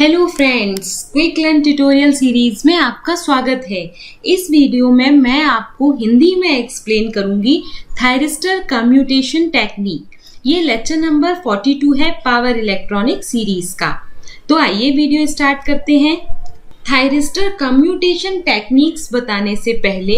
Hello friends, quick learn tutorial series में आपका स्वागत है। इस वीडियो में मैं आपको हिंदी में एक्सप्लेन करूंगी थायरिस्टर कम्यूटेशन टेक्निक। ये लेक्चर नंबर 42 है पावर इलेक्ट्रॉनिक सीरीज का। तो आइए वीडियो स्टार्ट करते हैं। थायरिस्टर कम्यूटेशन टेक्निक्स बताने से पहले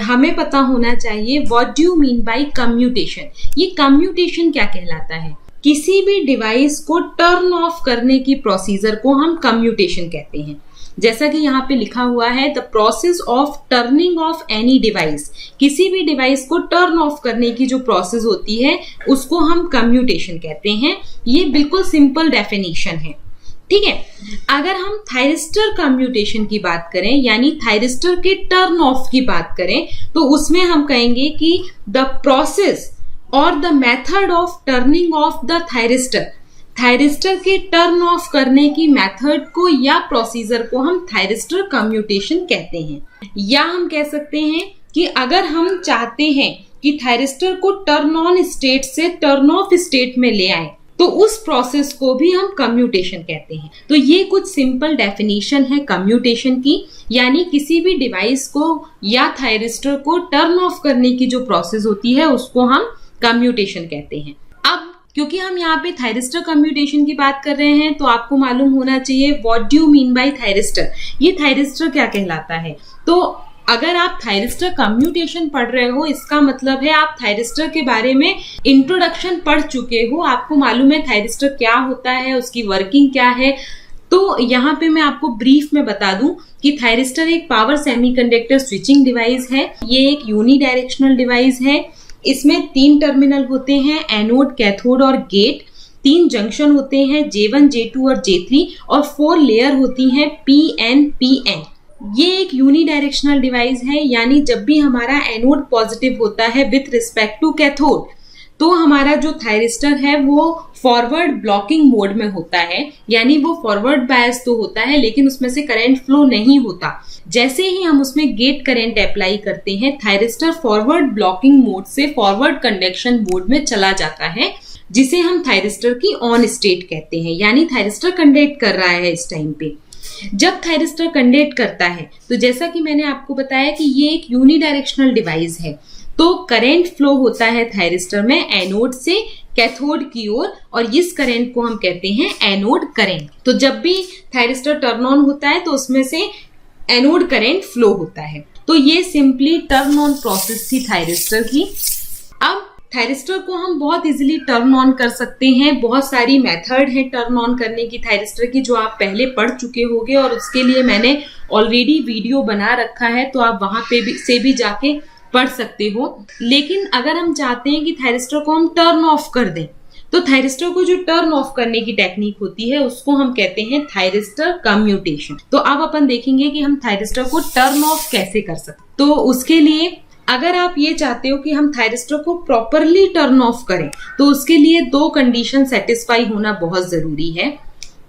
हमें पता होना चाहिए what do you mean by commutation. ये कम्यूटेशन क्या कहलाता है? किसी भी डिवाइस को टर्न ऑफ करने की प्रोसीजर को हम कम्यूटेशन कहते हैं। जैसा कि यहाँ पे लिखा हुआ है, the process of turning of any device. किसी भी डिवाइस को टर्न ऑफ करने की जो प्रोसेस होती है उसको हम कम्यूटेशन कहते हैं। ये बिल्कुल सिंपल डेफिनेशन है, ठीक है। अगर हम थायरिस्टर कम्यूटेशन की बात करें, यानी थायरिस्टर के टर्न ऑफ की बात करें, तो उसमें हम कहेंगे कि द प्रोसेस और the method of turning of the thyristor. Thyristor के टर्न ऑफ करने की मेथड को या प्रोसीजर को हम थायरिस्टर कम्यूटेशन कहते हैं। या हम कह सकते हैं कि अगर हम चाहते हैं कि थायरिस्टर को टर्न ऑन स्टेट से टर्न ऑफ स्टेट में ले आए, तो उस प्रोसेस को भी हम कम्यूटेशन कहते हैं। तो ये कुछ सिंपल डेफिनेशन है कम्यूटेशन की, यानी किसी भी डिवाइस को या थायरिस्टर को टर्न ऑफ करने की जो प्रोसेस होती है उसको हम कम्यूटेशन कहते हैं। अब क्योंकि हम यहाँ पे थायरिस्टर कम्यूटेशन की बात कर रहे हैं, तो आपको मालूम होना चाहिए what do you mean by thyristor. ये थायरिस्टर क्या कहलाता है? तो अगर आप थायरिस्टर कम्यूटेशन पढ़ रहे हो, इसका मतलब है आप थायरिस्टर के बारे में इंट्रोडक्शन पढ़ चुके हो। आपको मालूम है थायरिस्टर क्या होता है, उसकी वर्किंग क्या है। तो यहाँ पे मैं आपको ब्रीफ में बता दूं कि थायरिस्टर एक पावर सेमीकंडक्टर स्विचिंग डिवाइस है। ये एक यूनिडायरेक्शनल डिवाइस है। इसमें 3 टर्मिनल होते हैं, एनोड, कैथोड और गेट। 3 जंक्शन होते हैं, J1, J2 और J3, और 4 लेयर होती हैं, PN, PN। ये एक यूनिडायरेक्शनल डिवाइस है, यानी जब भी हमारा एनोड पॉजिटिव होता है विथ रिस्पेक्ट टू कैथोड, तो हमारा जो थायरिस्टर है वो फॉरवर्ड ब्लॉकिंग मोड में होता है, यानी वो फॉरवर्ड बायस तो होता है लेकिन उसमें से करंट फ्लो नहीं होता। जैसे ही हम उसमें गेट करंट अप्लाई करते हैं, थायरिस्टर फॉरवर्ड ब्लॉकिंग मोड से फॉरवर्ड कंडक्शन मोड में चला जाता है, जिसे हम थायरिस्टर की ऑन स्टेट कहते हैं। यानी थायरिस्टर कंडक्ट कर रहा है इस टाइम पे। जब थायरिस्टर कंडक्ट करता है, तो जैसा कि मैंने आपको बताया कि ये एक यूनिडायरेक्शनल डिवाइस है, तो करंट फ्लो होता है थायरिस्टर में एनोड से कैथोड की ओर, और इस करंट को हम कहते हैं एनोड करंट। तो जब भी थायरिस्टर टर्न ऑन होता है तो उसमें से एनोड करंट फ्लो होता है। तो ये सिंपली टर्न ऑन प्रोसेस थी थायरिस्टर की। अब थायरिस्टर को हम बहुत इजीली टर्न ऑन कर सकते हैं। बहुत सारी मेथड है टर्न ऑन करने की थायरिस्टर की, जो आप पहले पढ़ चुके होंगे, और उसके लिए मैंने ऑलरेडी वीडियो बना रखा है, तो आप वहां पे भी जाके पढ़ सकते हो। लेकिन अगर हम चाहते हैं कि थायरिस्टर को हम टर्न ऑफ कर दें, तो थायरिस्टर को जो टर्न ऑफ करने की टेक्निक होती है उसको हम कहते हैं थायरिस्टर कम्यूटेशन। तो अब अपन देखेंगे कि हम थायरिस्टर को टर्न ऑफ कैसे कर सकते। तो उसके लिए अगर आप ये चाहते हो कि हम थायरिस्टर को प्रॉपरली टर्न ऑफ करें, तो उसके लिए 2 कंडीशन सेटिस्फाई होना बहुत जरूरी है।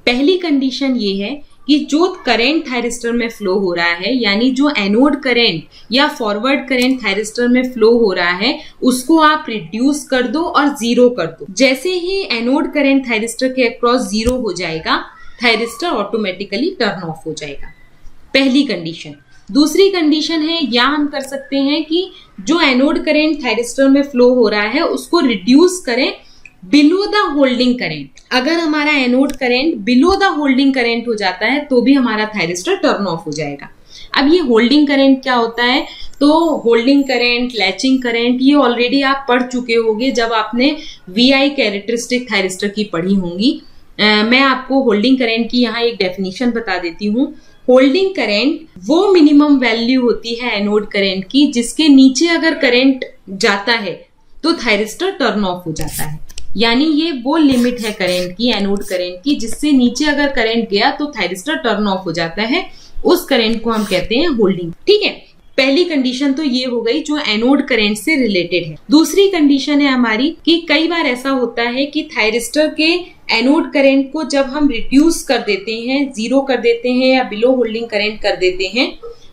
पहली कंडीशन ये है कि जो करंट थायरिस्टर में फ्लो हो रहा है, यानी जो एनोड करंट या फॉरवर्ड करंट थायरिस्टर में फ्लो हो रहा है, उसको आप रिड्यूस कर दो और 0 कर दो। जैसे ही एनोड करंट थायरिस्टर के अक्रॉस 0 हो जाएगा, थायरिस्टर ऑटोमेटिकली टर्न ऑफ हो जाएगा। पहली कंडीशन। दूसरी कंडीशन है, या हम कर सकते हैं कि जो एनोड करंट थायरिस्टर में फ्लो हो रहा है उसको रिड्यूस करें बिलो द होल्डिंग करंट। अगर हमारा anode current below the holding current हो जाता है तो भी हमारा थायरिस्टर टर्न ऑफ हो जाएगा। अब ये होल्डिंग करंट क्या होता है? तो होल्डिंग करंट, लैचिंग करंट, ये ऑलरेडी आप पढ़ चुके होंगे जब आपने VI कैरेक्टरिस्टिक थायरिस्टर की पढ़ी होंगी। मैं आपको होल्डिंग करंट की यहाँ एक डेफिनेशन बता देती हूँ। होल्डिंग करंट वो मिनिमम वैल्यू होती है एनोड करंट की, जिसके नीचे अगर करंट जाता है तो थायरिस्टर टर्न ऑफ हो जाता है। यानी ये वो लिमिट है करंट की, एनोड करंट की, जिससे नीचे अगर करंट गया तो थायरिस्टर टर्न ऑफ हो जाता है। उस करंट को हम कहते हैं होल्डिंग, ठीक है। पहली कंडीशन तो ये हो गई जो एनोड करंट से रिलेटेड है। दूसरी कंडीशन है हमारी कि कई बार ऐसा होता है कि थायरिस्टर के एनोड करंट को जब हम रिड्यूस कर देते हैं, 0 कर देते हैं या बिलो होल्डिंग करंट कर देते हैं,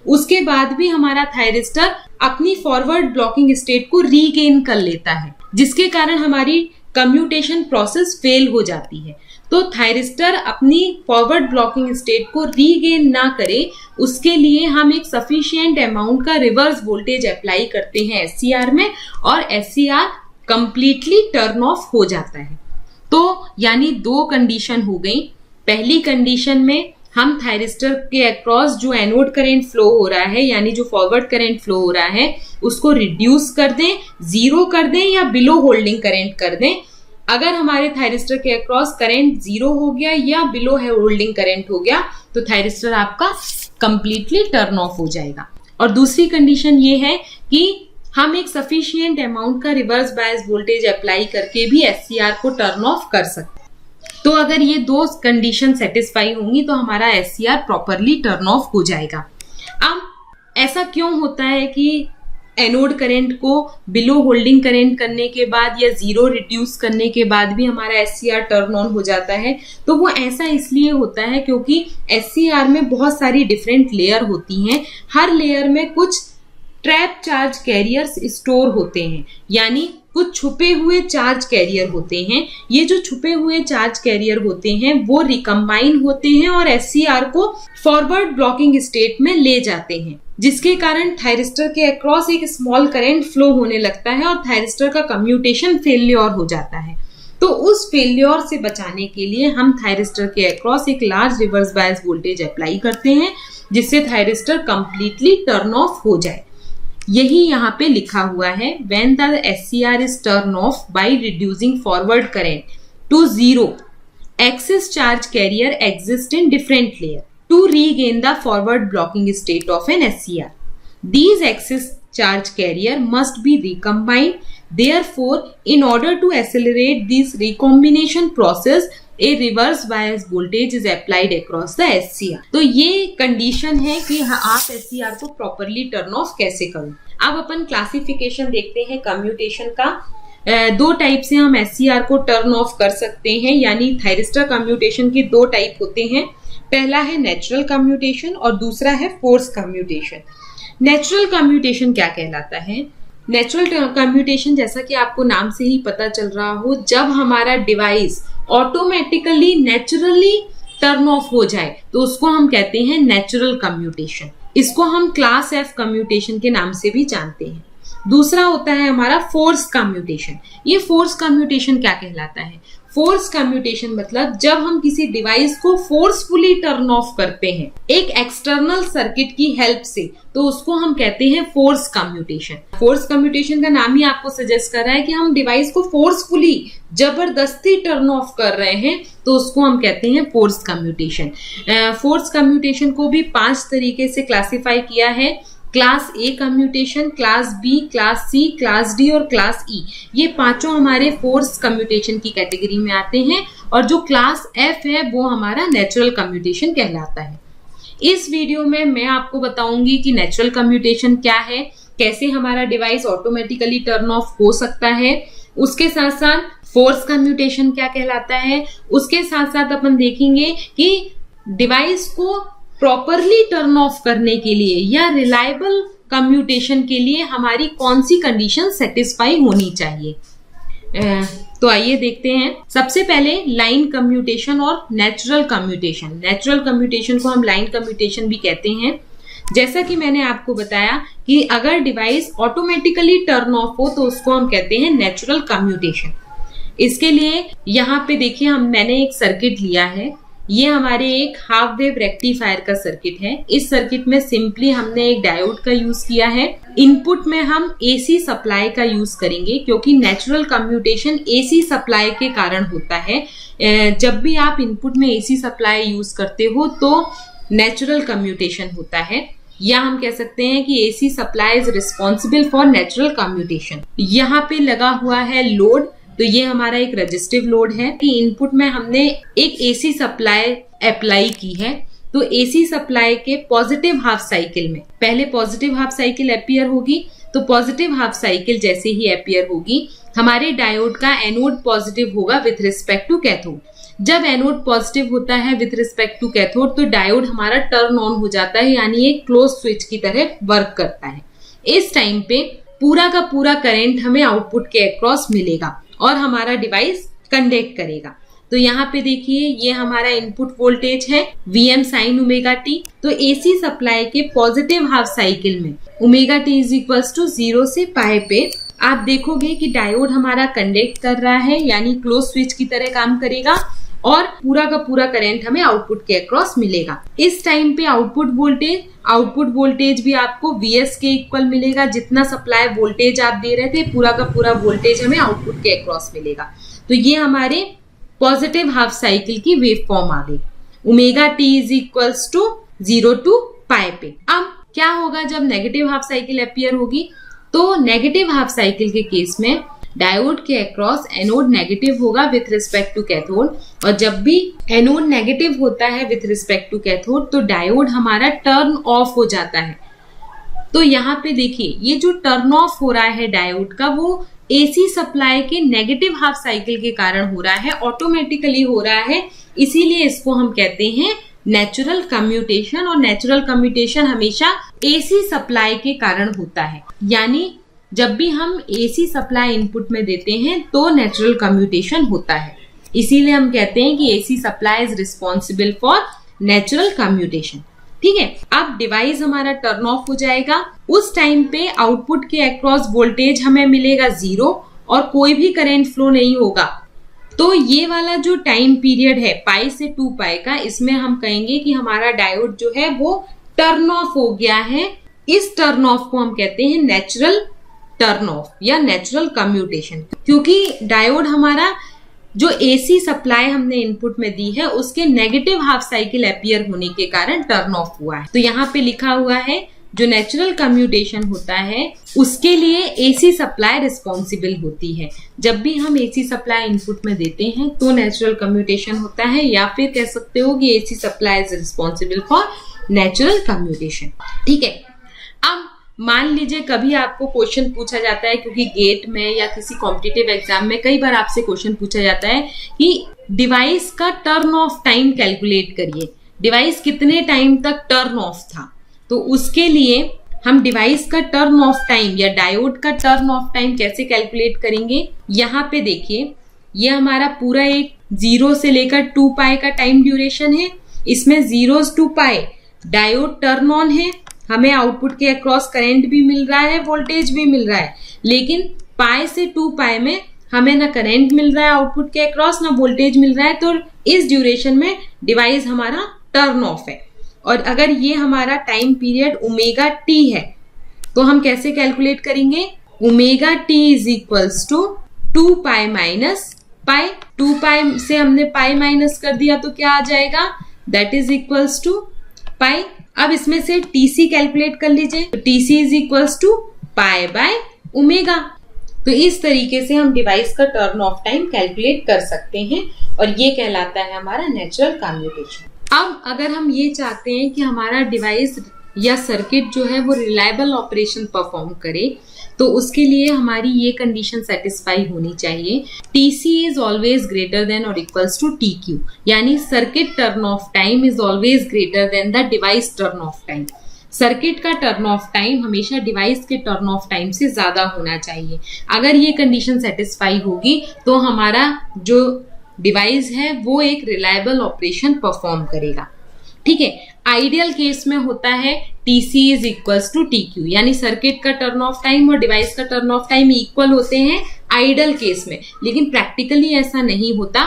उसके बाद भी हमारा थायरिस्टर अपनी फॉरवर्ड ब्लॉकिंग स्टेट को रीगेन कर लेता है, जिसके कारण हमारी कम्यूटेशन प्रोसेस फेल हो जाती है। तो थायरिस्टर अपनी फॉरवर्ड ब्लॉकिंग स्टेट को रीगेन ना करे, उसके लिए हम एक सफिशिएंट अमाउंट का रिवर्स वोल्टेज अप्लाई करते हैं SCR में, और SCR कंप्लीटली टर्न ऑफ हो जाता है। तो यानी दो कंडीशन हो गई। पहली कंडीशन में हम थायरिस्टर के अक्रॉस जो एनोड करंट फ्लो हो रहा है, यानी जो फॉरवर्ड करंट फ्लो हो रहा है, उसको रिड्यूस कर दें, जीरो कर दें या बिलो होल्डिंग करंट कर दें। अगर हमारे थायरिस्टर के अक्रॉस करंट जीरो हो गया या बिलो होल्डिंग करंट हो गया तो थायरिस्टर आपका कंप्लीटली टर्न ऑफ हो जाएगा। और दूसरी कंडीशन ये है कि हम एक सफिशिएंट अमाउंट का रिवर्स बायस वोल्टेज अप्लाई करके भी SCR को टर्न ऑफ कर सकते हैं। तो अगर ये दो कंडीशन सेटिस्फाई होंगी तो हमारा SCR प्रॉपरली टर्न ऑफ हो जाएगा। अब ऐसा क्यों होता है कि एनोड करंट को बिलो होल्डिंग करंट करने के बाद या जीरो रिड्यूस करने के बाद भी हमारा SCR टर्न ऑन हो जाता है? तो वो ऐसा इसलिए होता है क्योंकि SCR में बहुत सारी डिफरेंट लेयर होती हैं। हर लेयर में कुछ ट्रैप चार्ज कैरियर्स स्टोर होते हैं, यानी कुछ छुपे हुए चार्ज कैरियर होते हैं। ये जो छुपे हुए चार्ज कैरियर होते हैं वो रिकम्बाइन होते हैं और SCR को फॉरवर्ड ब्लॉकिंग स्टेट में ले जाते हैं, जिसके कारण थायरिस्टर के अक्रॉस एक स्मॉल करंट फ्लो होने लगता है और थायरिस्टर का कम्यूटेशन फेल्योर हो जाता है। तो उस फेल्योर से बचाने के लिए हम थायरिस्टर के अक्रॉस एक large reverse bias voltage apply करते हैं, जिससे थायरिस्टर कंप्लीटली टर्न ऑफ हो जाए। यही यहाँ पे लिखा हुआ है, when the SCR is turned off by reducing forward current to zero, excess charge carrier exists in different layer to regain the forward blocking state of an SCR. These excess charge carrier must be recombined. Therefore, in order to accelerate this recombination process, a reverse bias voltage is applied across the SCR. तो ये condition है कि आप SCR को properly turn off कैसे करें। अब अपन classification देखते हैं कम्यूटेशन का। दो टाइप से हम SCR को टर्न ऑफ कर सकते हैं, यानी थायरिस्टर कम्यूटेशन के दो टाइप होते हैं। पहला है नेचुरल कम्यूटेशन और दूसरा है फोर्स कम्यूटेशन। नेचुरल कम्यूटेशन क्या कहलाता है? नेचुरल कम्यूटेशन, जैसा कि आपको नाम से ही पता चल रहा हो, जब हमारा device automatically naturally turn off हो जाए तो उसको हम कहते हैं नेचुरल कम्यूटेशन। इसको हम क्लास F कम्यूटेशन के नाम से भी जानते हैं। दूसरा होता है हमारा फोर्स कम्यूटेशन। ये फोर्स कम्यूटेशन क्या कहलाता है? फोर्स कम्यूटेशन मतलब जब हम किसी डिवाइस को फोर्सफुली टर्न ऑफ करते हैं एक एक्सटर्नल सर्किट की हेल्प से, तो उसको हम कहते हैं फोर्स कम्यूटेशन। फोर्स कम्यूटेशन का नाम ही आपको सजेस्ट कर रहा है कि हम डिवाइस को फोर्सफुली जबरदस्ती टर्न ऑफ कर रहे हैं, तो उसको हम कहते हैं फोर्स कम्यूटेशन। फोर्स कम्यूटेशन को भी 5 तरीके से क्लासिफाई किया है। Class A commutation, class B, class C, class D और क्लास E, ये पांचों हमारे फोर्स कम्यूटेशन की कैटेगरी में आते हैं। और जो क्लास F है वो हमारा नेचुरल कम्यूटेशन कहलाता है। इस वीडियो में मैं आपको बताऊंगी कि नेचुरल कम्यूटेशन क्या है, कैसे हमारा डिवाइस ऑटोमेटिकली टर्न ऑफ हो सकता है, उसके साथ साथ फोर्स कम्यूटेशन क्या कहलाता है, उसके साथ साथ अपन देखेंगे कि डिवाइस को प्रॉपरली टर्न ऑफ करने के लिए या रिलायबल कम्यूटेशन के लिए हमारी कौन सी कंडीशन सेटिस्फाई होनी चाहिए। तो आइए देखते हैं। सबसे पहले लाइन कम्यूटेशन और नेचुरल कम्यूटेशन। नेचुरल कम्यूटेशन को हम लाइन कम्यूटेशन भी कहते हैं। जैसा कि मैंने आपको बताया कि अगर डिवाइस ऑटोमेटिकली टर्न ऑफ हो तो उसको हम कहते हैं नेचुरल कम्यूटेशन। इसके लिए यहाँ पे देखिए मैंने एक सर्किट लिया है। ये हमारे एक हाफ वेव रेक्टिफायर का सर्किट है। इस सर्किट में सिंपली हमने एक डायोड का यूज किया है। इनपुट में हम AC सप्लाई का यूज करेंगे क्योंकि नेचुरल कम्यूटेशन AC सप्लाई के कारण होता है। जब भी आप इनपुट में AC सप्लाई यूज करते हो तो नेचुरल कम्यूटेशन होता है, या हम कह सकते हैं कि AC supply is responsible for natural commutation. यहाँ पे लगा हुआ है लोड, तो ये हमारा एक रेजिस्टिव लोड है कि इनपुट में हमने एक AC सप्लाई अप्लाई की है। तो AC सप्लाई के पॉजिटिव हाफ साइकिल में पहले पॉजिटिव हाफ साइकिल अपीयर होगी, तो पॉजिटिव हाफ साइकिल जैसे ही अपीयर होगी हमारे डायोड का एनोड पॉजिटिव होगा विथ रिस्पेक्ट टू कैथोड। जब एनोड पॉजिटिव होता है विथ रिस्पेक्ट टू कैथोड तो डायोड हमारा टर्न ऑन हो जाता है, यानी एक क्लोज स्विच की तरह वर्क करता है। इस टाइम पे पूरा का पूरा करंट हमें आउटपुट के अक्रॉस मिलेगा और हमारा डिवाइस कंडक्ट करेगा। तो यहाँ पे देखिए ये हमारा इनपुट वोल्टेज है Vm sin ओमेगा टी। तो एसी सप्लाई के पॉजिटिव हाफ साइकिल में omega T is equals to 0 से पाई पे आप देखोगे कि डायोड हमारा कंडक्ट कर रहा है, यानी क्लोज स्विच की तरह काम करेगा और पूरा का पूरा करंट हमें आउटपुट के अक्रॉस मिलेगा। इस टाइम पे आउटपुट वोल्टेज भी आपको Vs के इक्वल मिलेगा। जितना सप्लाई वोल्टेज आप दे रहे थे पूरा का पूरा वोल्टेज हमें आउटपुट के अक्रॉस मिलेगा। तो ये हमारे पॉजिटिव हाफ साइकिल की वेव फॉर्म आ गई। Omega T is equals to 0 to pi पे। अब क्या होगा जब नेगेटिव हाफ साइकिल अपीयर होगी? तो नेगेटिव हाफ साइकिल के केस में डायोड के अक्रॉस एनोड नेगेटिव होगा विथ रिस्पेक्ट टू कैथोड, और जब भी एनोड नेगेटिव होता है विथ रिस्पेक्ट टू कैथोड तो डायोड हमारा टर्न ऑफ हो जाता है। तो यहाँ पे देखिए ये जो टर्न ऑफ हो रहा है डायोड का वो एसी सप्लाई के नेगेटिव हाफ साइकिल के कारण हो रहा है, ऑटोमेटिकली हो रहा है। इसीलिए इसको हम कहते हैं नेचुरल कम्यूटेशन, और नेचुरल कम्यूटेशन हमेशा एसी सप्लाई के कारण होता है। यानी जब भी हम एसी सप्लाई इनपुट में देते हैं तो नेचुरल कम्यूटेशन होता है। इसीलिए हम कहते हैं कि AC supply is responsible for natural commutation. ठीक है, अब डिवाइस हमारा टर्न ऑफ हो जाएगा। उस टाइम पे आउटपुट के अक्रॉस वोल्टेज हमें मिलेगा 0 और कोई भी करंट फ्लो नहीं होगा। तो ये वाला जो टाइम पीरियड है पाई से 2 पाई का, इसमें हम कहेंगे कि हमारा डायोड जो है वो टर्न ऑफ हो गया है। इस टर्न ऑफ को हम कहते हैं नेचुरल टर्न ऑफ या नेचुरल कम्यूटेशन, क्योंकि डायोड हमारा जो एसी सप्लाई हमने इनपुट में दी है उसके नेगेटिव हाफ साइकिल अपीयर होने के कारण टर्न ऑफ हुआ है। तो यहाँ पे लिखा हुआ है जो नेचुरल कम्यूटेशन होता है उसके लिए एसी सप्लाई रिस्पॉन्सिबल होती है। जब भी हम एसी सप्लाई इनपुट में देते हैं तो नेचुरल कम्यूटेशन होता है, या फिर कह सकते हो कि AC supply is responsible for natural commutation. ठीक है, अब मान लीजिए कभी आपको क्वेश्चन पूछा जाता है, क्योंकि गेट में या किसी कॉम्पिटिटिव एग्जाम में कई बार आपसे क्वेश्चन पूछा जाता है कि डिवाइस का टर्न ऑफ टाइम कैलकुलेट करिए, डिवाइस कितने टाइम तक टर्न ऑफ था। तो उसके लिए हम डिवाइस का टर्न ऑफ टाइम या डायोड का टर्न ऑफ टाइम कैसे कैलकुलेट करेंगे? यहाँ पे देखिए ये हमारा पूरा एक 0 से लेकर 2 पाई का टाइम ड्यूरेशन है। इसमें 0 to pi diode turn on है, हमें आउटपुट के अक्रॉस करंट भी मिल रहा है, वोल्टेज भी मिल रहा है, लेकिन पाई से 2 पाई में हमें ना करंट मिल रहा है आउटपुट के अक्रॉस ना वोल्टेज मिल रहा है। तो इस ड्यूरेशन में डिवाइस हमारा टर्न ऑफ है। और अगर ये हमारा टाइम पीरियड ओमेगा टी है तो हम कैसे कैलकुलेट करेंगे? Omega T is equals to 2 pi minus pi. 2 pi से हमने पाई माइनस कर दिया तो क्या आ जाएगा? That is equals to pi. अब इसमें से टीसी कैलकुलेट कर लीजिए, तो TC is equals to pi by omega. तो इस तरीके से हम डिवाइस का टर्न ऑफ टाइम कैलकुलेट कर सकते हैं और ये कहलाता है हमारा नेचुरल कम्यूटेशन। अब अगर हम ये चाहते हैं कि हमारा डिवाइस या सर्किट जो है वो रिलायबल ऑपरेशन परफॉर्म करे, तो उसके लिए हमारी ये कंडीशन सेटिस्फाई होनी चाहिए, TC is always greater than और इक्वल्स टू TQ, यानी circuit turn off time is always greater than the device turn off time. Circuit का टर्न ऑफ टाइम हमेशा डिवाइस के टर्न ऑफ टाइम से ज्यादा होना चाहिए। अगर ये कंडीशन सेटिस्फाई होगी तो हमारा जो डिवाइस है वो एक रिलायबल ऑपरेशन परफॉर्म करेगा। ठीक है, आइडियल केस में होता है TC is equals to TQ, यानी सर्किट का टर्न ऑफ टाइम और डिवाइस का टर्न ऑफ टाइम इक्वल होते हैं आइडियल केस में, लेकिन प्रैक्टिकली ऐसा नहीं होता।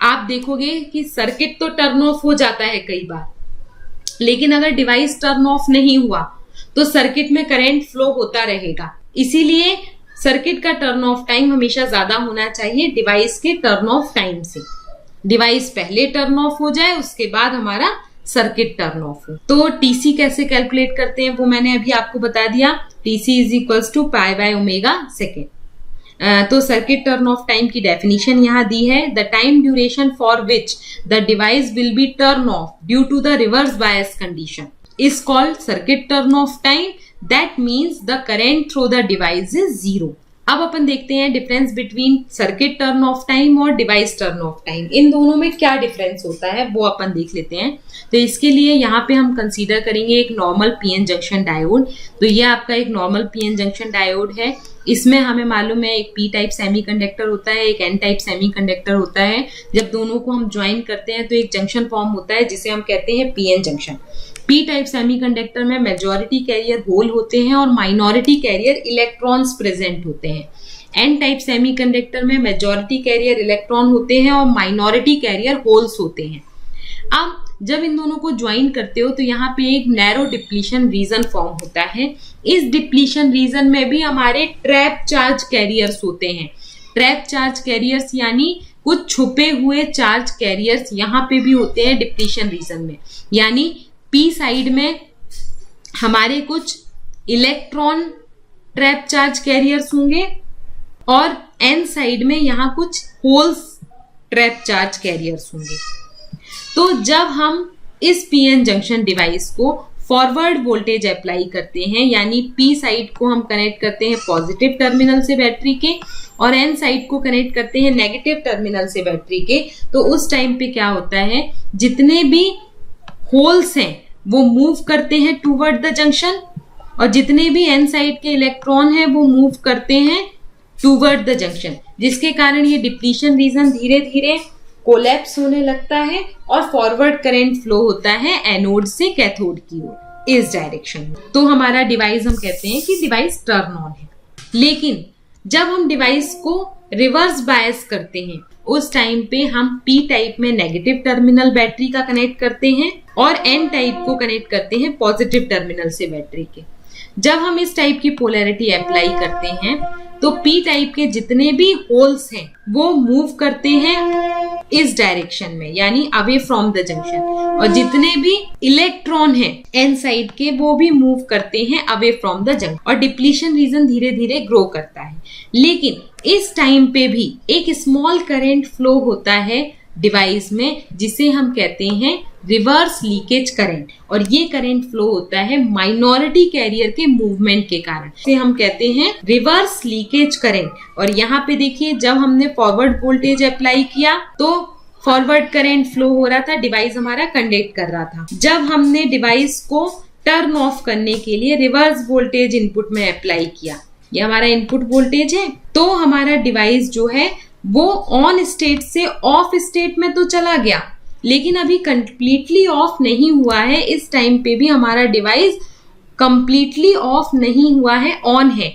आप देखोगे कि सर्किट तो टर्न ऑफ हो जाता है कई बार, लेकिन अगर डिवाइस टर्न ऑफ नहीं हुआ तो सर्किट में करंट फ्लो होता रहेगा। इसीलिए सर्किट का टर्न ऑफ टाइम हमेशा ज्यादा होना चाहिए डिवाइस के टर्न ऑफ टाइम से। डिवाइस पहले टर्न ऑफ हो जाए उसके बाद हमारा सर्किट टर्न ऑफ हो। तो टीसी कैसे कैलकुलेट करते हैं वो मैंने अभी आपको बता दिया। TC is equals to pi by omega second. तो सर्किट टर्न ऑफ टाइम की डेफिनेशन यहाँ दी है, the time duration for which the device will be turn off due to the reverse bias condition is called circuit turn off time. That means the current through the device is 0। अब अपन देखते हैं difference between circuit turn off time और device turn off time. इन दोनों में क्या difference होता है वो अपन देख लेते हैं। तो इसके लिए यहाँ पे हम कंसीडर करेंगे एक नॉर्मल पीएन जंक्शन डायोड। तो ये आपका एक नॉर्मल पीएन जंक्शन डायोड है। इसमें हमें मालूम है एक पी टाइप सेमीकंडक्टर होता है, एक एन टाइप सेमीकंडक्टर होता है। जब दोनों को हम ज्वाइन करते हैं तो एक जंक्शन फॉर्म होता है जिसे हम कहते हैं PN junction. P type semiconductor में मेजॉरिटी कैरियर होल होते हैं और माइनॉरिटी कैरियर इलेक्ट्रॉन्स प्रेजेंट होते हैं। एन टाइप सेमीकंडक्टर में मेजॉरिटी कैरियर इलेक्ट्रॉन होते हैं और माइनॉरिटी कैरियर होल्स होते हैं। अब जब इन दोनों को ज्वाइन करते हो तो यहाँ पे एक नैरो डिप्लीशन रीजन फॉर्म होता है। इस डिप्लीशन रीजन में भी हमारे ट्रैप चार्ज कैरियर्स होते हैं। ट्रैप चार्ज कैरियर्स यानी कुछ छुपे हुए चार्ज कैरियर्स यहाँ पे भी होते हैं डिप्लीशन रीजन में। यानी पी साइड में हमारे कुछ इलेक्ट्रॉन ट्रैप चार्ज कैरियर्स होंगे और एन साइड में यहाँ कुछ होल्स ट्रैप चार्ज कैरियर्स होंगे। तो जब हम इस पीएन जंक्शन डिवाइस को फॉरवर्ड वोल्टेज अप्लाई करते हैं, यानी पी साइड को हम कनेक्ट करते हैं पॉजिटिव टर्मिनल से बैटरी के और एन साइड को कनेक्ट करते हैं नेगेटिव टर्मिनल से बैटरी के, तो उस टाइम पे क्या होता है, जितने भी होल्स हैं वो मूव करते हैं टूवर्ड द जंक्शन और जितने भी एन साइड के इलेक्ट्रॉन हैं वो मूव करते हैं टूवर्ड द जंक्शन, जिसके कारण ये डिप्लीशन रीजन धीरे धीरे कोलैप्स होने लगता है और फॉरवर्ड करंट फ्लो होता है एनोड से कैथोड की ओर इस डायरेक्शन में। तो हमारा डिवाइस हम कहते हैं कि डिवाइस टर्न ऑन है। लेकिन जब हम डिवाइस को रिवर्स बायस करते हैं उस टाइम पे हम पी टाइप में नेगेटिव टर्मिनल बैटरी का कनेक्ट करते हैं और एन टाइप को कनेक्ट करते हैं पॉजिटिव टर्मिनल से बैटरी के। जब हम इस टाइप की पोलैरिटी अप्लाई करते हैं तो पी टाइप के जितने भी होल्स हैं वो मूव करते हैं इस डायरेक्शन में, यानी अवे फ्रॉम द जंक्शन, और जितने भी इलेक्ट्रॉन हैं एन साइड के वो भी मूव करते हैं अवे फ्रॉम द जंक्शन और डिप्लीशन रीजन धीरे धीरे ग्रो करता है। लेकिन इस टाइम पे भी एक स्मॉल करंट फ्लो होता है डिवाइस में जिसे हम कहते हैं रिवर्स लीकेज करंट, और ये करंट फ्लो होता है माइनॉरिटी कैरियर के मूवमेंट के कारण, इसे हम कहते हैं रिवर्स लीकेज करंट। और यहाँ पे देखिए जब हमने फॉरवर्ड वोल्टेज अप्लाई किया तो फॉरवर्ड करंट फ्लो हो रहा था, डिवाइस हमारा कंडक्ट कर रहा था। जब हमने डिवाइस को टर्न ऑफ करने के लिए रिवर्स वोल्टेज इनपुट में अप्लाई किया, ये हमारा इनपुट वोल्टेज है, तो हमारा डिवाइस जो है वो ऑन स्टेट से ऑफ स्टेट में तो चला गया लेकिन अभी कंप्लीटली ऑफ नहीं हुआ है। इस टाइम पे भी हमारा डिवाइस कंप्लीटली ऑफ नहीं हुआ है, ऑन है,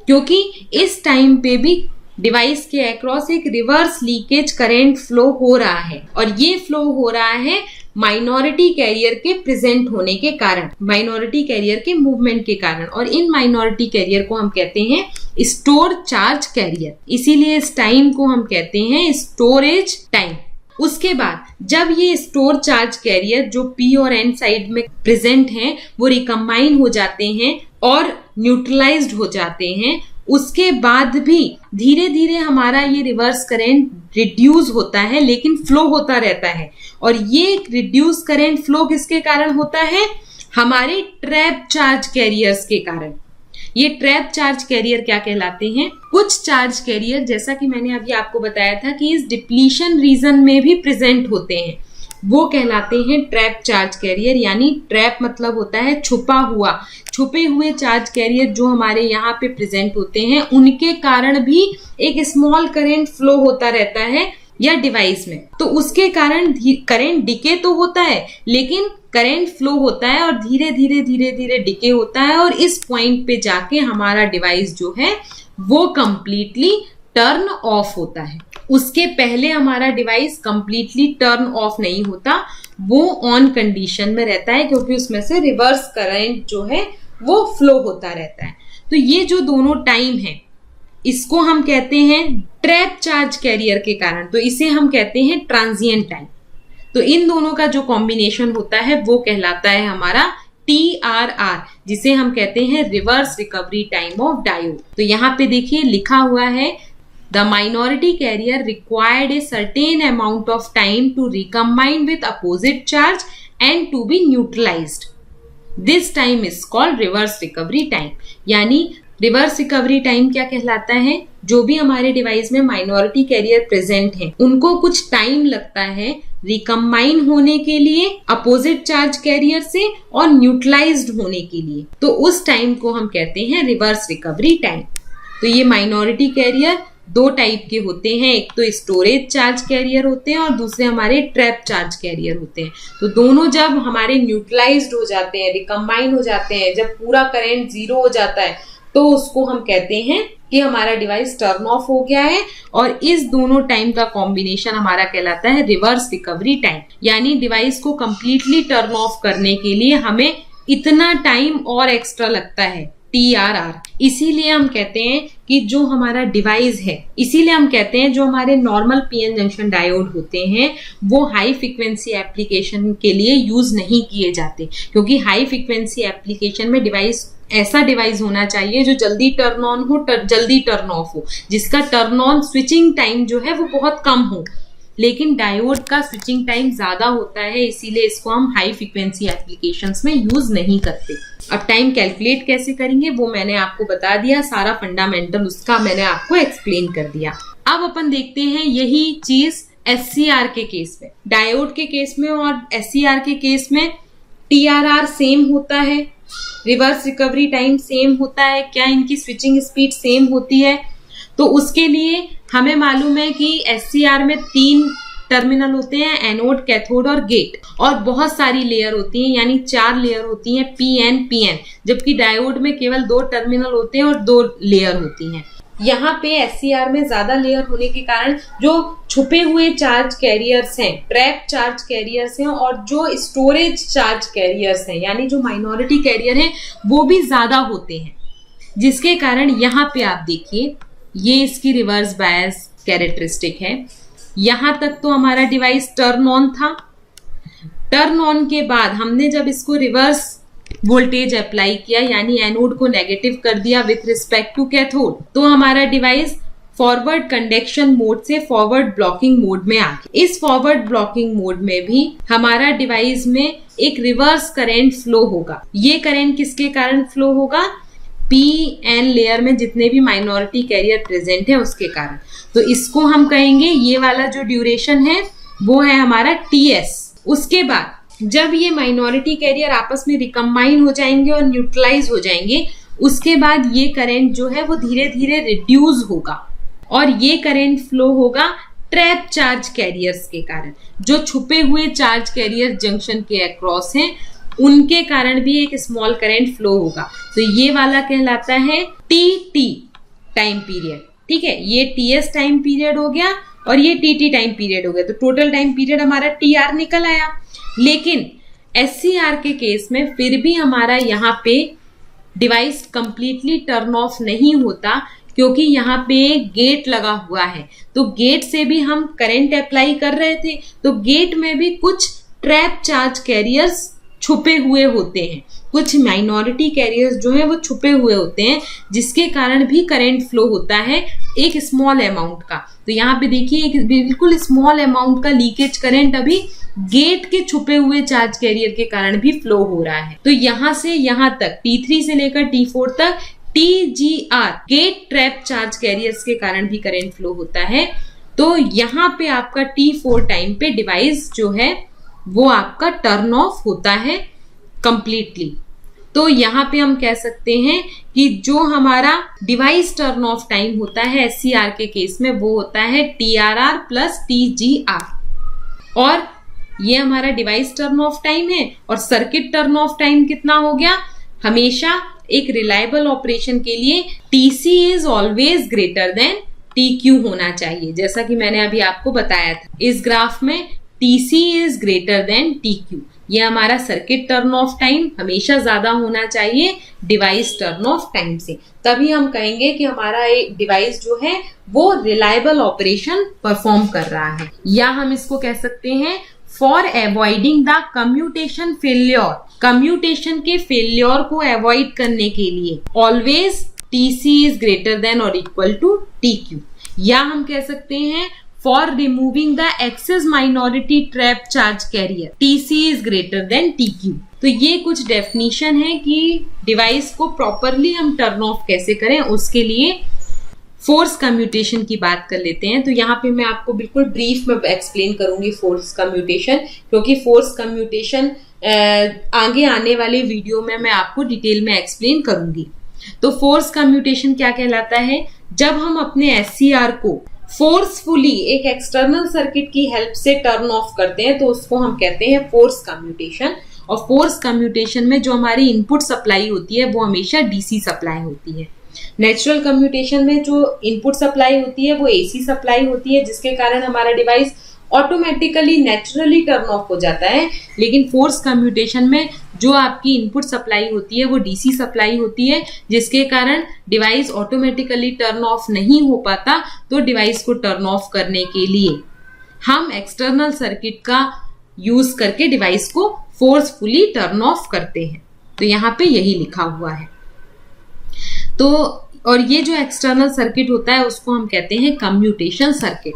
क्योंकि इस टाइम पे भी डिवाइस के अक्रॉस एक रिवर्स लीकेज करंट फ्लो हो रहा है और ये फ्लो हो रहा है माइनॉरिटी कैरियर के प्रेजेंट होने के कारण, माइनॉरिटी कैरियर के मूवमेंट के कारण। और इन माइनॉरिटी कैरियर को हम कहते हैं स्टोर चार्ज कैरियर, इसीलिए इस टाइम को हम कहते हैं स्टोरेज टाइम। उसके बाद जब ये स्टोर चार्ज कैरियर जो पी और एन साइड में प्रेजेंट हैं वो रिकम्बाइन हो जाते हैं और न्यूट्रलाइज्ड हो जाते हैं, उसके बाद भी धीरे धीरे हमारा ये रिवर्स करंट रिड्यूस होता है लेकिन फ्लो होता रहता है। और ये रिड्यूस करंट फ्लो किसके कारण होता है, हमारे ट्रैप चार्ज कैरियर्स के कारण। ये ट्रैप चार्ज कैरियर क्या कहलाते हैं, कुछ चार्ज कैरियर जैसा कि मैंने अभी आपको बताया था कि इस डिप्लीशन रीजन में भी प्रेजेंट होते हैं, वो कहलाते हैं ट्रैप चार्ज कैरियर। यानी ट्रैप मतलब होता है छुपा हुआ, छुपे हुए चार्ज कैरियर जो हमारे यहाँ पे प्रेजेंट होते हैं उनके कारण भी एक स्मॉल करंट फ्लो होता रहता है या डिवाइस में, तो उसके कारण करंट डिके तो होता है लेकिन करंट फ्लो होता है और धीरे धीरे डिके होता है और इस पॉइंट पे जाके हमारा डिवाइस जो है वो कंप्लीटली टर्न ऑफ होता है। उसके पहले हमारा डिवाइस कंप्लीटली टर्न ऑफ नहीं होता, वो ऑन कंडीशन में रहता है क्योंकि उसमें से रिवर्स करंट जो है वो फ्लो होता रहता है। तो ये जो दोनों टाइम है इसको हम कहते हैं ट्रैप चार्ज कैरियर के कारण, तो इसे हम कहते हैं ट्रांजिएंट टाइम। तो इन दोनों का जो कॉम्बिनेशन होता है वो कहलाता है हमारा TRR, जिसे हम कहते हैं reverse recovery time of diode. तो यहाँ पे देखिए लिखा हुआ है the minority carrier required a certain amount of time to recombine with opposite charge and to be neutralized, this time is called reverse recovery time. यानी रिवर्स रिकवरी टाइम क्या कहलाता है, जो भी हमारे डिवाइस में माइनॉरिटी कैरियर प्रेजेंट है उनको कुछ टाइम लगता है रिकम्बाइन होने के लिए अपोजिट चार्ज कैरियर से और न्यूट्रलाइज्ड होने के लिए, तो उस टाइम को हम कहते हैं रिवर्स रिकवरी टाइम। तो ये माइनॉरिटी कैरियर दो टाइप के होते हैं, एक तो स्टोरेज चार्ज कैरियर होते हैं और दूसरे हमारे ट्रैप चार्ज कैरियर होते हैं। तो दोनों जब हमारे न्यूट्रलाइज्ड हो जाते हैं, रिकम्बाइन हो जाते हैं, जब पूरा करंट जीरो हो जाता है, तो उसको हम कहते हैं कि हमारा डिवाइस टर्न ऑफ हो गया है। और इस दोनों टाइम का कॉम्बिनेशन हमारा कहलाता है रिवर्स रिकवरी टाइम। यानी डिवाइस को कंप्लीटली टर्न ऑफ करने के लिए हमें इतना टाइम और एक्स्ट्रा लगता है, TRR। इसीलिए हम कहते हैं कि जो हमारा डिवाइस है, इसीलिए हम कहते हैं जो हमारे नॉर्मल पीएन जंक्शन डायोड होते हैं वो हाई फ्रीक्वेंसी एप्लीकेशन के लिए यूज नहीं किए जाते, क्योंकि हाई फ्रीक्वेंसी एप्लीकेशन में डिवाइस ऐसा डिवाइस होना चाहिए जो जल्दी टर्न ऑन हो, जल्दी टर्न ऑफ हो, जिसका टर्न ऑन स्विचिंग टाइम जो है वो बहुत कम हो। लेकिन डायोड का स्विचिंग टाइम ज्यादा होता है, इसीलिए इसको हम हाई फ्रीक्वेंसी एप्लीकेशंस में यूज नहीं करते। अब टाइम कैलकुलेट कैसे करेंगे वो मैंने आपको बता दिया, सारा फंडामेंटल उसका मैंने आपको एक्सप्लेन कर दिया। अब अपन देखते हैं यही चीज SCR के केस में। डायोड के केस में और SCR के केस में TRR सेम होता है, रिवर्स रिकवरी टाइम सेम होता है, क्या इनकी स्विचिंग स्पीड सेम होती है? तो उसके लिए हमें मालूम है कि SCR में 3 टर्मिनल होते हैं, एनोड, कैथोड और गेट, और बहुत सारी लेयर होती हैं, यानी 4 लेयर होती हैं, PN, जबकि डायोड में केवल 2 टर्मिनल होते हैं और 2 लेयर होती हैं। यहाँ पे SCR में ज्यादा लेयर होने के कारण जो छुपे हुए चार्ज कैरियर्स हैं, ट्रैप चार्ज कैरियर्स हैं, और जो स्टोरेज चार्ज कैरियर्स हैं, यानी जो माइनॉरिटी कैरियर हैं, वो भी ज्यादा होते हैं, जिसके कारण यहाँ पे आप देखिए ये इसकी रिवर्स बायस कैरेक्टरिस्टिक है। यहां तक तो हमारा डिवाइस टर्न ऑन था। टर्न ऑन के बाद हमने जब इसको रिवर्स वोल्टेज अप्लाई किया, यानी एनोड को नेगेटिव कर दिया विथ रिस्पेक्ट टू कैथोड, तो हमारा डिवाइस फॉरवर्ड कंडक्शन मोड से फॉरवर्ड ब्लॉकिंग मोड में आ गया। इस फॉरवर्ड ब्लॉकिंग मोड में भी हमारा डिवाइस में एक रिवर्स करंट फ्लो होगा। ये करंट किसके कारण फ्लो होगा? PN लेयर में जितने भी माइनॉरिटी कैरियर प्रेजेंट है उसके कारण। तो इसको हम कहेंगे, ये वाला जो ड्यूरेशन है वो है हमारा TS। उसके बाद जब ये माइनॉरिटी कैरियर आपस में रिकम्बाइन हो जाएंगे और न्यूट्रलाइज हो जाएंगे, उसके बाद ये करंट जो है वो धीरे धीरे रिड्यूस होगा, और ये करंट फ्लो होगा ट्रैप चार्ज कैरियर्स के कारण। जो छुपे हुए चार्ज कैरियर जंक्शन के अक्रॉस हैं उनके कारण भी एक स्मॉल करंट फ्लो होगा। तो ये वाला कहलाता है TT टाइम पीरियड। ठीक है, ये TS टाइम पीरियड हो गया और ये TT टाइम पीरियड हो गया। तो टोटल टाइम पीरियड हमारा TR निकल आया। लेकिन SCR के केस में फिर भी हमारा यहाँ पे डिवाइस कंप्लीटली टर्न ऑफ नहीं होता, क्योंकि यहाँ पे गेट लगा हुआ है। तो गेट से भी हम करंट अप्लाई कर रहे थे, तो गेट में भी कुछ ट्रैप चार्ज कैरियर्स छुपे हुए होते हैं, कुछ माइनॉरिटी कैरियर्स जो है वो छुपे हुए होते हैं, जिसके कारण भी करंट फ्लो होता है एक स्मॉल अमाउंट का। तो यहाँ पे देखिए एक बिल्कुल स्मॉल अमाउंट का लीकेज करंट अभी गेट के छुपे हुए चार्ज कैरियर के कारण भी फ्लो हो रहा है। तो यहाँ से यहाँ तक T3 से लेकर T4 तक TGR gate trap charge carriers के कारण भी करंट फ्लो होता है। तो यहाँ पे आपका T4 टाइम पे डिवाइस जो है वो आपका टर्न ऑफ होता है कंप्लीटली। तो यहाँ पे हम कह सकते हैं कि जो हमारा डिवाइस टर्न ऑफ टाइम होता है SCR के केस में वो होता है TRR प्लस TGR, और ये हमारा डिवाइस टर्न ऑफ टाइम है। और सर्किट टर्न ऑफ टाइम कितना हो गया? हमेशा एक रिलायबल ऑपरेशन के लिए TC is always greater than TQ होना चाहिए, जैसा कि मैंने अभी आपको बताया था। इस ग्राफ में TC is greater than TQ, ये हमारा सर्किट टर्न ऑफ टाइम हमेशा ज्यादा होना चाहिए डिवाइस टर्न ऑफ टाइम से, तभी हम कहेंगे कि हमारा एक डिवाइस जो है वो रिलायबल ऑपरेशन परफॉर्म कर रहा है। या हम इसको कह सकते हैं for avoiding the commutation failure, commutation के फेल्योर को अवॉइड करने के लिए always TC is greater than और इक्वल टू TQ। या हम कह सकते हैं for removing the excess minority trap charge carrier TC is greater than TQ। तो ये कुछ डेफिनेशन है कि डिवाइस को प्रॉपरली हम टर्न ऑफ कैसे करें। उसके लिए फोर्स कम्यूटेशन की बात कर लेते हैं। तो यहाँ पे मैं आपको बिल्कुल ब्रीफ में एक्सप्लेन करूंगी फोर्स कम्यूटेशन, क्योंकि फोर्स कम्यूटेशन आगे आने वाले वीडियो में मैं आपको डिटेल में एक्सप्लेन करूंगी। तो फोर्स कम्यूटेशन क्या कहलाता है? जब हम अपने SCR को फोर्सफुली एक एक्सटर्नल सर्किट की हेल्प से टर्न ऑफ करते हैं तो उसको हम कहते हैं फोर्स कम्यूटेशन। और फोर्स कम्यूटेशन में जो हमारी इनपुट सप्लाई होती है वो हमेशा DC सप्लाई होती है। नेचुरल कम्यूटेशन में जो इनपुट सप्लाई होती है वो AC सप्लाई होती है, जिसके कारण हमारा device automatically naturally turn off हो जाता है। लेकिन फोर्स कम्यूटेशन में जो आपकी इनपुट सप्लाई होती है वो DC सप्लाई होती है, जिसके कारण डिवाइस ऑटोमेटिकली टर्न ऑफ नहीं हो पाता। तो डिवाइस को टर्न ऑफ करने के लिए हम एक्सटर्नल सर्किट का यूज करके डिवाइस को फोर्सफुली टर्न ऑफ करते हैं। तो यहाँ पे यही लिखा हुआ है। तो और ये जो एक्सटर्नल सर्किट होता है उसको हम कहते हैं कम्यूटेशन सर्किट।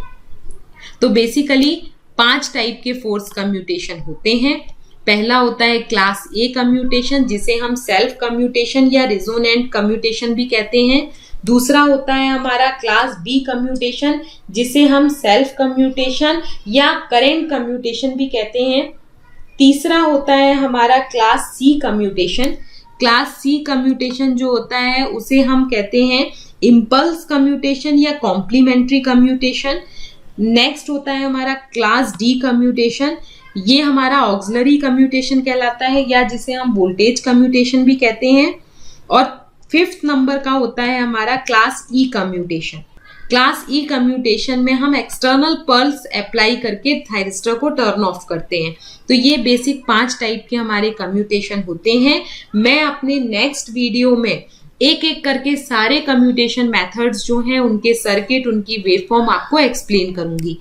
तो बेसिकली 5 टाइप के फोर्स कम्यूटेशन होते हैं। पहला होता है क्लास A कम्यूटेशन, जिसे हम सेल्फ कम्यूटेशन या रिजोनेंट कम्यूटेशन भी कहते हैं। दूसरा होता है हमारा क्लास B कम्यूटेशन, जिसे हम सेल्फ कम्यूटेशन या करेंट कम्यूटेशन भी कहते हैं। तीसरा होता है हमारा class C commutation. Class C commutation जो होता है उसे हम कहते हैं इम्पल्स कम्यूटेशन या कॉम्प्लीमेंट्री कम्यूटेशन। नेक्स्ट होता है हमारा क्लास D कम्यूटेशन, ये हमारा ऑक्सिलरी कम्यूटेशन कहलाता है या जिसे हम वोल्टेज कम्यूटेशन भी कहते हैं। और 5th नंबर का होता है हमारा class E commutation. Class E commutation में हम एक्सटर्नल पल्स अप्लाई करके थायरिस्टर को टर्न ऑफ करते हैं। तो ये बेसिक 5 टाइप के हमारे कम्यूटेशन होते हैं। मैं अपने नेक्स्ट वीडियो में एक एक करके सारे कम्यूटेशन मेथड्स जो हैं उनके सर्किट, उनकी वेवफॉर्म आपको एक्सप्लेन करूंगी।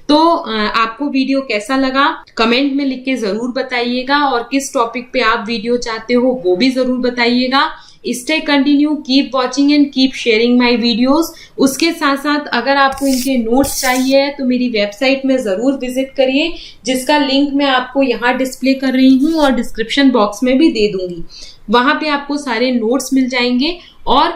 तो आपको वीडियो कैसा लगा कमेंट में लिख के जरूर बताइएगा, और किस टॉपिक पे आप वीडियो चाहते हो वो भी जरूर बताइएगा। Stay continue, keep watching and keep sharing my videos. उसके साथ साथ अगर आपको इनके नोट्स चाहिए तो मेरी वेबसाइट में जरूर विजिट करिए, जिसका लिंक मैं आपको यहाँ डिस्प्ले कर रही हूँ और डिस्क्रिप्शन बॉक्स में भी दे दूंगी। वहां पे आपको सारे नोट्स मिल जाएंगे, और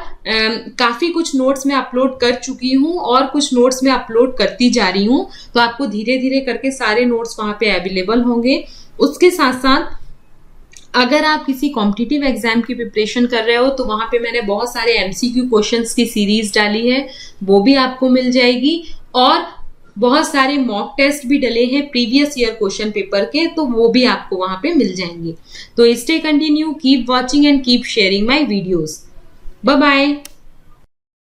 काफी कुछ नोट्स मैं अपलोड कर चुकी हूँ और कुछ नोट्स मैं अपलोड करती जा रही हूँ। तो आपको धीरे धीरे करके सारे नोट्स वहां पे अवेलेबल होंगे। उसके साथ साथ अगर आप किसी कॉम्पिटिटिव एग्जाम की प्रिपरेशन कर रहे हो तो वहां पे मैंने बहुत सारे MCQ क्वेश्चंस की सीरीज डाली है, वो भी आपको मिल जाएगी। और बहुत सारे मॉक टेस्ट भी डले हैं प्रीवियस ईयर क्वेश्चन पेपर के, तो वो भी आपको वहां पे मिल जाएंगे। तो stay continue, keep watching and keep sharing my videos. Bye bye.